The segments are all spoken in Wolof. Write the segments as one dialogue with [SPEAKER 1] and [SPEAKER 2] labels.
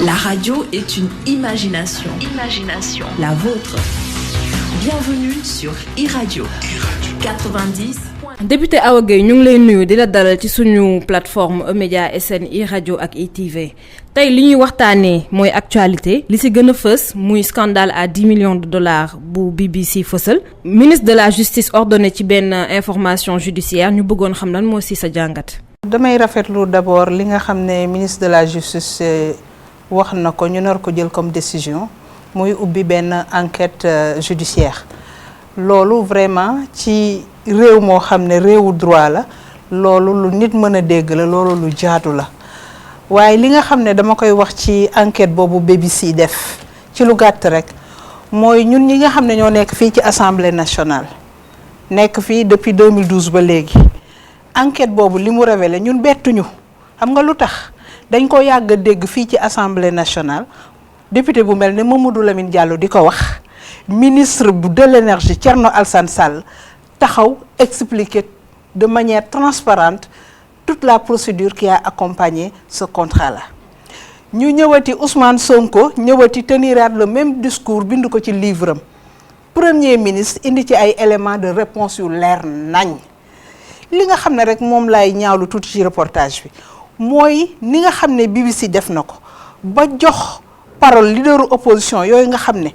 [SPEAKER 1] La radio est une imagination. Imagination. La vôtre. Bienvenue sur iRadio 90.
[SPEAKER 2] député Awa Gueye ñu ngi lay nuyu di la dalal ci suñu plateforme E-Media SN iRadio ak ITV tey li ñuy waxtaanee mooy actualité li ci gën a fës muy scandale à 10 millions de dollars bu BBC fësal ministre de la justice ordonné ci benn information judiciaire ñu bëggoon xam lan moo ci sa jàngat.
[SPEAKER 3] damay rafetlu d'abord li nga xam ne ministre de la justice wax na ko ñu nar ko jël comme décision muy ubbi benn enquête judiciaire loolu vraiment ci réew moo xam ne réewu droit la loolu lu nit mën a dégg la loolu lu jaadu la waaye li nga xam ne dama koy wax ci enquête boobu BBC def ci lu gàtt rek mooy ñun ñi nga xam ne ñoo nekk fii ci Assemblée nationale nekk fii depuis 2012 ba léegi enquête boobu li mu révélé ñun bettuñu xam nga lu tax dañ ko yàgg a dégg fii ci Assemblée nationale député bu mel ne Mamadou Lamine Diallo di ko wax ministre de l'énergie Thierno Alassane Sall taxaw expliquer de manière transparente toute la procédure qui a accompagné ce contrat-là ñu ñëwati Ousmane Sonko ñëwati teniraat le même discours bind ko ci livre am premier ministre indi ci ay éléments de réponse yu leer nañ li nga xam ne rek moom laay ñaawlu tuuti ci reportage bi mooy ni nga xam ne BBC def na ko ba jox parole leaderu opposition yooyu nga xam ne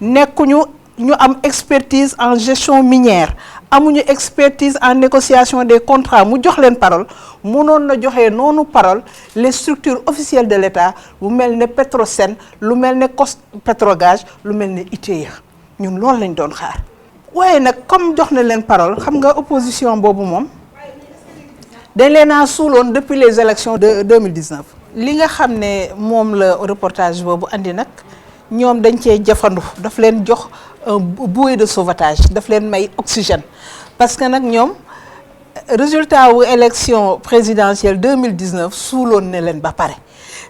[SPEAKER 3] nekkuñu ñu am expertise en gestion minière amuñu expertise en négociation des contrats mu jox leen parole mënoon na joxe noonu parole les structures officielles de l'État lu mel ne Petrosen lu mel ne Petrogaz lu mel ne ITIE ñun loolu lañ doon xaar waaye nag comme jox na leen parole xam nga opposition boobu moom dañ leen a suuloon depuis les élections de 2019 li nga xam ne moom la reportage boobu andi nag ñoom dañ cee jafandu daf leen jox un bouée de sauvetage daf leen may oxygène parce que nag ñoom résultat wu élection présidentielle 2019 suuloon ne leen ba pare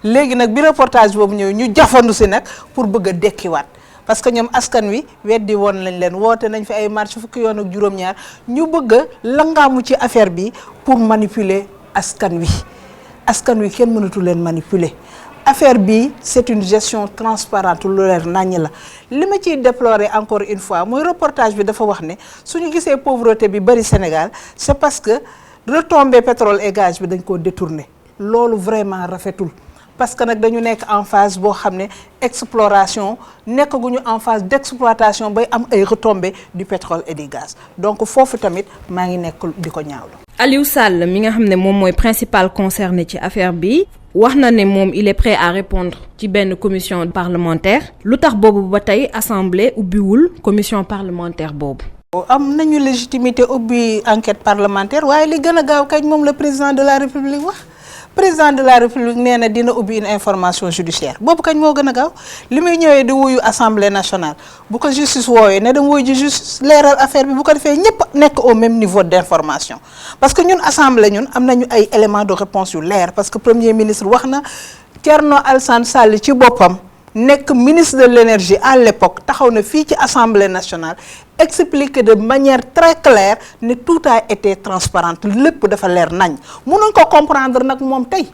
[SPEAKER 3] léegi nag bi reportage boobu ñëw ñu jafandu si nag pour bëgg a dekkiwaat parce que ñoom askan wi weddi woon lañ leen woote nañ fi ay marche fukki yoon ak juróom-ñaar ñu bëgg a langaamu ci affaire bi pour manipuler askan wi kenn mënatu leen manipuler affaire bi c'est une gestion transparente lu leer naññ la li ma ciy déplorer encore une fois mooy reportage bi dafa wax ne suñu gisee pauvreté bi bari Sénégal c'est parce que retombée pétrole et gaz bi dañ koo détourné loolu vraiment rafetul parce que nag dañu nekk en phase boo xam ne exploration nekkaguñu en phase d'exploitation bay am ay retombées du pétrole et du gaz donc foofu tamit maa ngi nekk di ko ñaawlu.
[SPEAKER 2] Aliou Sall mi nga xam ne moom mooy principal concerné ci affaire bi wax na ne moom il est prêt à répondre ci benn commission parlementaire lu tax boobu ba tey assemblée ubbiwul commission parlementaire boobu.
[SPEAKER 3] am nañu légitimité ubbi enquête parlementaire waaye li gën a gaaw kañ moom le président de la république wax président de la république nee na dina ubbi une information judiciaire boobu kañ moo gën a gaaw li muy ñëwee di wuyu assemblée nationale bu ko justice woowee ne dama wuyu ji justice leeral affaire bi bu ko defee ñëpp nekk au même niveau d'information parce que ñun assemblée ñun am nañu ay éléments de réponse yu leer parce que premier ministre wax na Thierno Alassane Sall ci boppam nekk ministre de l'énergie à l'époque taxaw na fii ci assemblée nationale expliquer de manière très claire ne tout a été transparent lépp dafa leer nañ mënuñ ko comprendre nag moom tey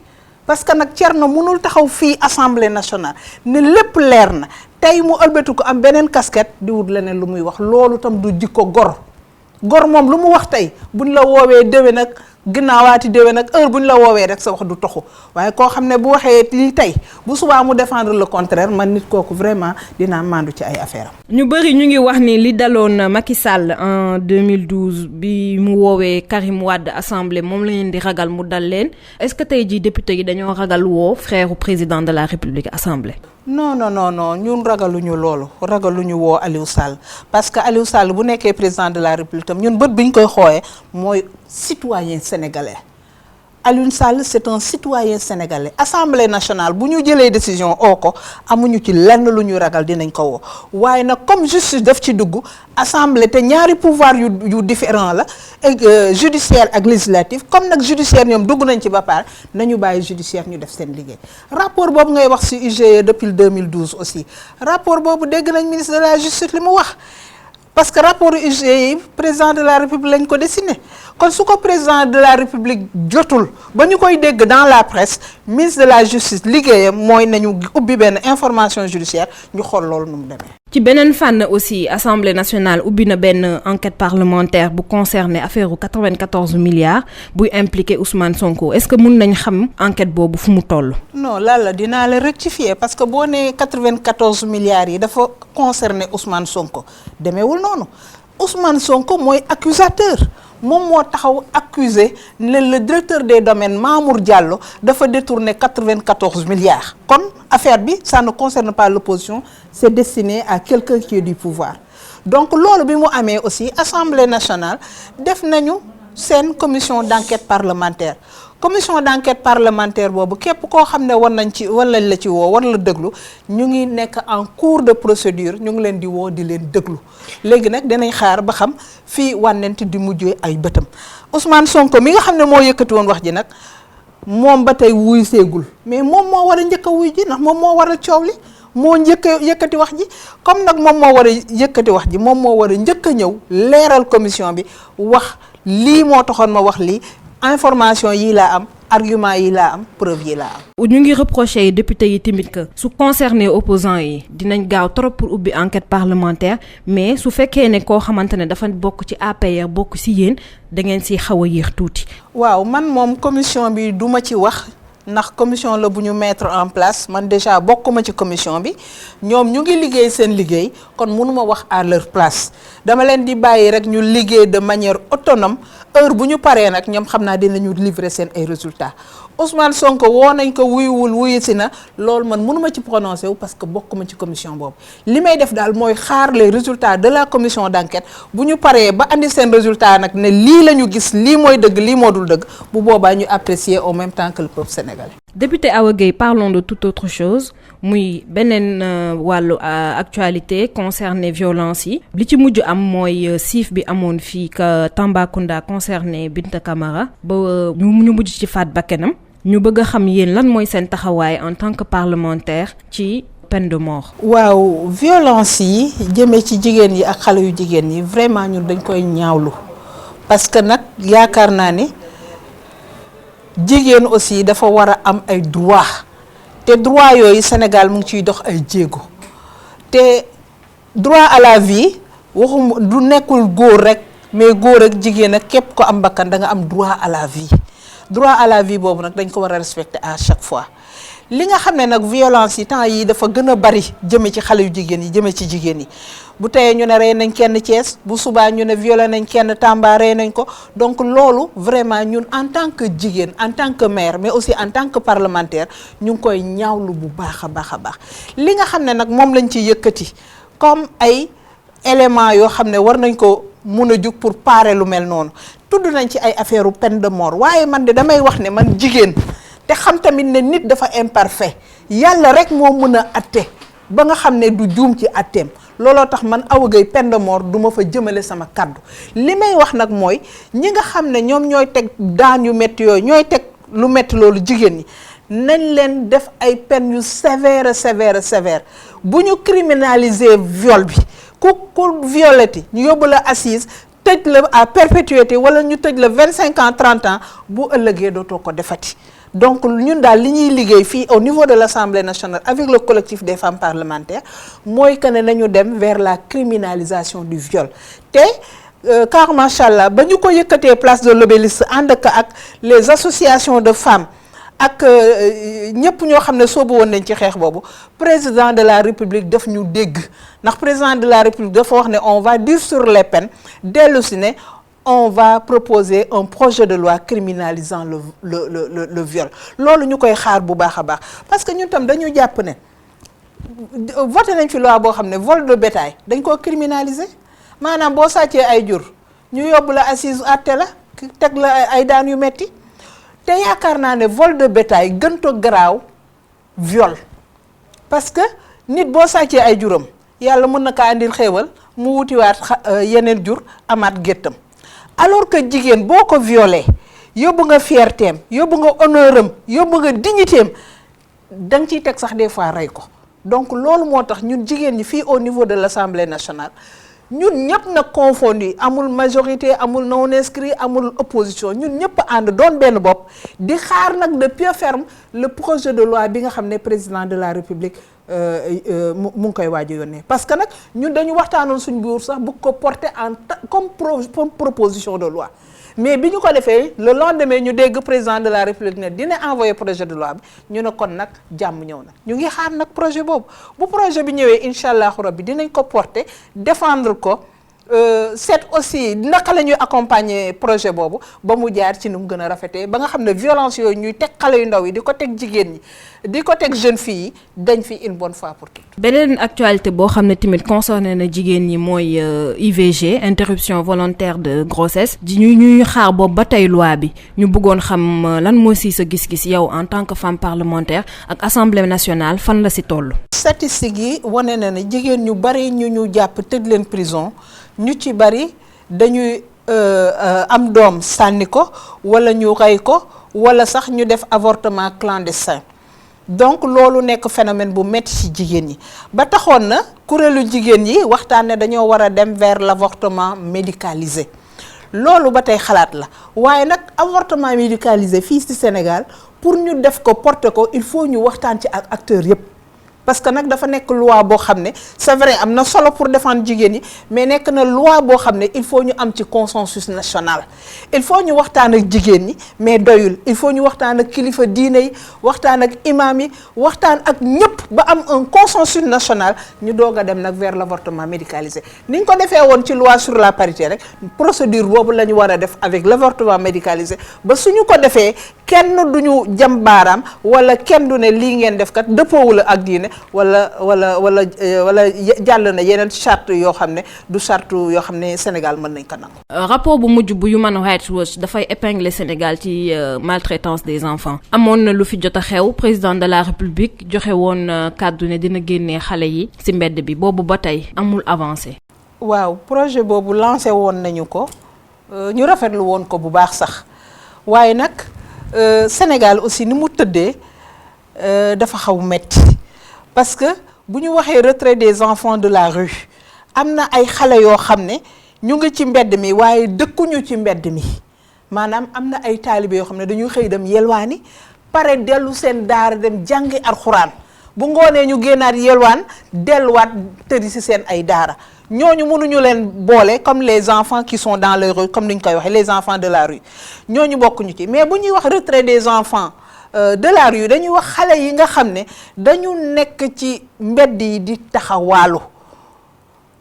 [SPEAKER 3] parce que nag Thierno mënul taxaw fii assemblée nationale ne lépp leer na tey mu ëlbatu ko am beneen casquette di wut leneen lu muy wax loolu tam du jikko gor moom lu mu wax tey buñ la woowee déwén nag ginnaawaati déwén nag heure buñ la woowee rek sa wax du toxu waaye koo xam ne bu waxee lii tey bu subaa mu défendre le contraire man nit kooku vraiment dinaa mandu ci ay affaire am.
[SPEAKER 2] ñu bëri ñu ngi wax ni li daloon Macky Sall en 2012 bi mu woowee Karim Wade assemblée moom la leen di ragal mu dal leen est-ce que tey jii député yi dañoo ragal woo frère président de la République assemblée.
[SPEAKER 3] non ñun ragaluñu loolu ragaluñu woo Aliou Sall parce que Aliou Sall bu nekkee président de la République tam ñun bët bi ñu koy xoolee mooy citoyen sénégalais Aliou Sall c'est un citoyen sénégalais assemblée nationale bu ñu jëlee décision oo ko amuñu ci lenn lu ñu ragal dinañ ko woo waaye nag comme justice daf ci dugg assemblée te ñaari pouvoir yu différent la judiciaire ak législatif comme nag judiciaire ñoom dugg nañ ci ba pare nañu bàyyi judiciaire ñu def seen liggéey rapport boobu ngay wax ci IGE depuis 2012 aussi rapport boobu dégg nañ ministre de la justice li mu wax parce que rapport IGE yi président de la république lañ ko dessiné kon su ko président de la république jotul ba ñu koy dégg dans la presse ministre de la justice liggéeyam mooy nañu ubbi benn information judiciaire ñu xool loolu nu mu demee.
[SPEAKER 2] ci beneen fànn aussi assemblée nationale ubbi na benn enquête parlementaire bu concerné affaire u 94 milliards buy impliqué Ousmane Sonko est-ce que mun nañ xam enquête boobu fu mu toll.
[SPEAKER 3] non la dinaa la rectifier parce que boo nee 94 milliards yi dafa concerné Ousmane Sonko demeewul noonu Ousmane Sonko mooy accusateur. moom moo taxaw accusé ne le directeur des domaines Mamour Diallo dafa détourner 94 milliards. kon affaire bi ça ne concerne pas l'opposition c'est destiné à quelqu'un qui est du pouvoir donc loolu bi mu amee aussi Assemblée nationale def nañu seen commission d'enquête parlementaire. commission d'enquête parlementaire boobu képp koo xam ne war nañ la ci woo war la déglu ñu ngi nekk en cours de procédure ñu ngi leen di woo di leen déglu léegi nag dinañ xaar ba xam fii wànnent di mujjee ay bëtam Ousmane Sonko mi nga xam ne moo yëkkati woon wax ji nag moom ba tey wuy seegul mais moom moo war a njëkk a wuy ji ndax moom moo war a coow li moo njëkk a yëkkati wax ji comme nag moom moo war a yëkkati wax ji moom moo war a njëkk a ñëw leeral commission bi wax lii moo taxoon ma wax lii information yi laa am argument yi laa am preuve yi laa am.
[SPEAKER 2] ñu ngi reproché député yi tamit que su concerné opposants yi dinañ gaaw trop pour ubbi enquête parlementaire mais su fekkee ne koo xamante ne dafa bokk ci APR bokk ci yéen da ngeen ci xaw a yéex tuuti.
[SPEAKER 3] waaw man moom commission bi duma ci wax ndax commission la bu ñu mettre en place man déjà bokkuma ci commission bi ñoom ñu ngi liggéey seen liggéey kon mënuma wax à leur place dama leen di bàyyi rek ñu liggéey de manière autonome heure bu ñu paree nag ñoom xam naa dinañu livrer seen ay résultats Ousmane Sonko woo nañ ko wuyu si na loolu man mënuma ci prononcer wu parce que bokkuma ci commission boobu li may def daal mooy xaar les résultats de la commission d'enquête bu ñu paree ba andi seen résultat nag ne lii la ñu gis lii mooy dëgg lii moo dul dëgg bu boobaa ñu apprécier au même temps que le peuple sénégalais.
[SPEAKER 2] Député Awa Gueye, parlons de toute autre chose muy beneen wàllu actualité concerné violence yi li ci mujj am mooy siif bi amoon fii ka Tambacounda concerné Binta Camara ba ñu mujj ci faat bakkanam ñu bëgg a xam yéen lan mooy seen taxawaay en tant que parlementaire ci peine de mort.
[SPEAKER 3] waaw violence yi jëmee ci jigéen yi ak xale yu jigéen yi vraiment ñun dañ koy ñaawlu parce que nag yaakaar naa ni jigéen aussi dafa war a am ay droit te droit yooyu Sénégal mu ngi ciy dox ay jéego te droit à la vie waxum du nekkul góor rek mais góor ak jigéen ak képp ko am bakkan da nga am droit à la vie droit à la vie boobu nag dañ ko war a respecter à chaque fois li nga xam ne nag violence yi temps yi dafa gën a bari jëme ci xale yu jigéen yi jëme ci jigéen yi bu teyee ñu ne rey nañ kenn Thiès bu subaa ñu ne violé nañ kenn Tamba rey nañ ko donc loolu vraiment ñun en tant que jigéen en tant que mère mais aussi en tant que parlementaire ñu ngi koy ñaawlu bu baax a baax a baax li nga xam ne nag moom lañ ci yëkkati comme ay éléments yoo xam ne war nañ ko mun a jug pour parer lu mel noonu tudd nañ ci ay affaire u peine de mort waaye man de damay wax ne man jigéen te xam tamit ne nit dafa imparfait yàlla rek moo mën a atte ba nga xam ne du juum ci atteem looloo tax man Awa Gueye peine de mort du ma fa jëmale sama kaddu li may wax nag mooy ñi nga xam ne ñoom ñooy teg daan yu métti yooyu ñooy teg lu métti loolu jigéen ñi nañ leen def ay peine yu sévère bu ñu criminaliser viol bi ku violeti ñu yóbbu la assise tëj la à perpétuité wala ñu tëj la 25 ans 30 ans bu ëllëgee dootoo ko defati donc ñun daal li ñuy liggéey fii au niveau de l'Assemblée nationale avec le collectif des femmes parlementaires mooy que ne nañu dem vers la criminalisation du viol te car macha allah ba ñu ko yëkkatee place de l'Obélisque ànd ak les associations de femmes ak ñëpp ñoo xam ne soobu woon nañ ci xeex boobu président de la république daf ñu dégg ndax président de la république dafa wax ne on va dire sur les peines dellu si ne on va proposer un projet de loi criminalisant le viol loolu ñu koy xaar bu baax a baax parce que ñun tam dañu jàpp ne voté nañ fi loi boo xam ne vol de bétail dañ koo criminaliser maanaam boo sàccee ay jur ñu yóbbu la assise àtte la teg la ay daan yu metti te yaakaar naa ne vol de bétail gënto garaaw viol parce que nit boo sàccee ay juram yàlla mën na kaa andil xéewal mu wutiwaat yeneen jur amaat géttam alors que jigéen boo ko violé yóbbu nga fiertéem yóbbu nga honneuram yóbbu nga dignitéem da nga ciy teg sax des fois rey ko donc loolu moo tax ñun jigéen ñi fii au niveau de l'Assemblée nationale ñun ñëpp nag confondu amul majorité amul non inscrit amul opposition ñun ñëpp ànd doon benn bopp di xaar nag de pied ferme le projet de loi bi nga xam ne président de la République mu ngi koy waaj a yónnee parce que nag ñun dañu waxtaanoon suñ buur sax bu ko porter comme proposition de loi mais bi ñu ko defee le lendemain ñu dégg président de la République ne dina envoyer projet de loi bi ñu ne kon nag jàmm ñëw na ñu ngi xaar nag projet boobu bu projet bi ñëwee incha allahu rabbi dinañ ko porter défendre ko seet aussi naka la ñuy accompagner projet boobu ba mu jaar ci nu mu gën a rafetee ba nga xam ne violence yooyu ñuy teg xale yu ndaw yi di ko teg jigéen ñi di ko teg jeune fille yi dañ fi une bonne fois pour toutes.
[SPEAKER 2] beneen actualité boo xam ne tamit concerné na jigéen ñi mooy IVG interruption volontaire de grossesse ji ñuy xaar boobu ba tey loi bi ñu bëggoon xam lan moo si sa gis-gis yow en tant que femme parlementaire ak assemblée nationale fan la si toll.
[SPEAKER 3] statistiques yi wane na ne jigéen ñu bari ñu jàpp tëj leen prison ñu ci bari dañuy am doom sànni ko wala ñu rey ko wala sax ñu def avortement clandestin donc loolu nekk phénomène bu metti ci jigéen ñi ba taxoon na kuréelu jigéen yi waxtaan ne dañoo war a dem vers l'avortement médicalisé loolu ba tey xalaat la waaye nag avortement médicalisé fii ci Sénégal pour ñu def ko porter ko il faut ñu waxtaan ci ak acteurs yépp parce que nag dafa nekk loi boo xam ne c'est vrai am na solo pour défendre jigéen ñi mais nekk na loi boo xam ne il faut ñu am ci consensus national il faut ñu waxtaan ak jigéen ñi mais doyul il faut ñu waxtaan ak kilifa diine yi waxtaan ak imam yi waxtaan ak ñëpp ba am un consensus national ñu doog a dem nag vers l'avortement médicalisé ni ñu ko defee woon ci loi sur la parité rek procédure boobu la ñu war a def avec l'avortement médicalisé ba suñu ko defee kenn duñu jam baaraam wala kenn du ne lii ngeen def kat dëppoowul ak diine wala jàll na yeneen charte yoo xam ne du charte yoo xam ne Sénégal mën nañ ko nangu.
[SPEAKER 2] rapport bu mujj bu Human Rights Watch dafay épingler Sénégal ci maltraitance des enfants amoon na lu fi jot a xew président de la République joxe woon kàddu ne dina génnee xale yi ci mbedd bi boobu ba tey amul avancé.
[SPEAKER 3] waaw projet boobu lancé woon nañu ko ñu rafetlu woon ko bu baax sax waaye nag Sénégal aussi ni mu tëddee dafa xaw metti parce que bu ñu waxee retrait des enfants de la rue am na ay xale yoo xam ne ñu ngi ci mbedd mi waaye dëkkuñu ci mbedd mi maanaam am na ay taalibe yoo xam ne dañuy xëy dem yelwaani pare dellu seen daara dem jàngi alxuraan bu ngoonee ñu génnaat yelwaan delluwaat tëri ci seen ay daara ñooñu mënuñu leen boole comme les enfants qui sont dans la rue comme ni ñu koy waxee les enfants de la rue ñooñu bokkuñu ci mais bu ñuy wax retrait des enfants de la rue dañuy wax xale yi nga xam ne dañu nekk ci mbedd yi di taxawaalu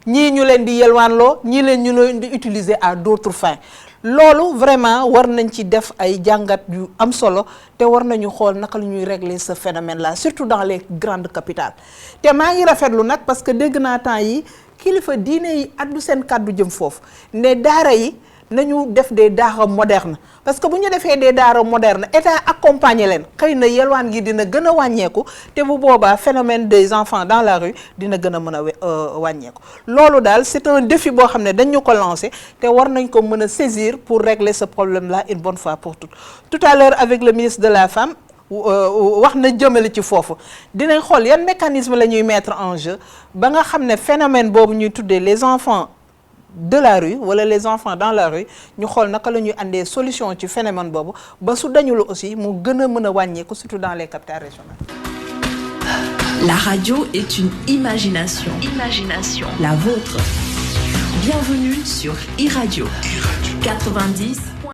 [SPEAKER 3] ñii ñu leen di yelwaanloo ñii ñu leen di utiliser à d'autres fins loolu vraiment war nañ ci def ay jàngat yu am solo te war nañu xool naka la ñuy régler ce phénomène là surtout dans les grandes capitales te maa ngi rafetlu nag parce que dégg naa temps yi kilifa diine yi addu seen kàddu jëm foofu ne daara yi nañu def des daara moderne parce que bu ñu defee des daara moderne état accompagner leen xëy na yelwaan gi dina gën a wàññeeku te bu boobaa phénomène des enfants dans la rue dina gën a mën a wàññeeku loolu daal c'est un défi boo xam ne dañu ko lancer te war nañ ko mën a saisir pour régler ce problème là une bonne fois pour toutes. Tout à l'heure avec le ministre de la Femme wax na jëmale ci foofu dinañ xool yan mécanisme la ñuy mettre en jeu ba nga xam ne phénomène boobu ñuy tuddee les enfants de la rue wala les enfants dans la rue ñu xool naka la ñuy andee solution ci phénomène boobu ba su dañul aussi mu gën a mën a wàññeeku surtout dans les capitales régionales.
[SPEAKER 1] La radio est une imagination. La vôtre. Bienvenue sur iRadio 90.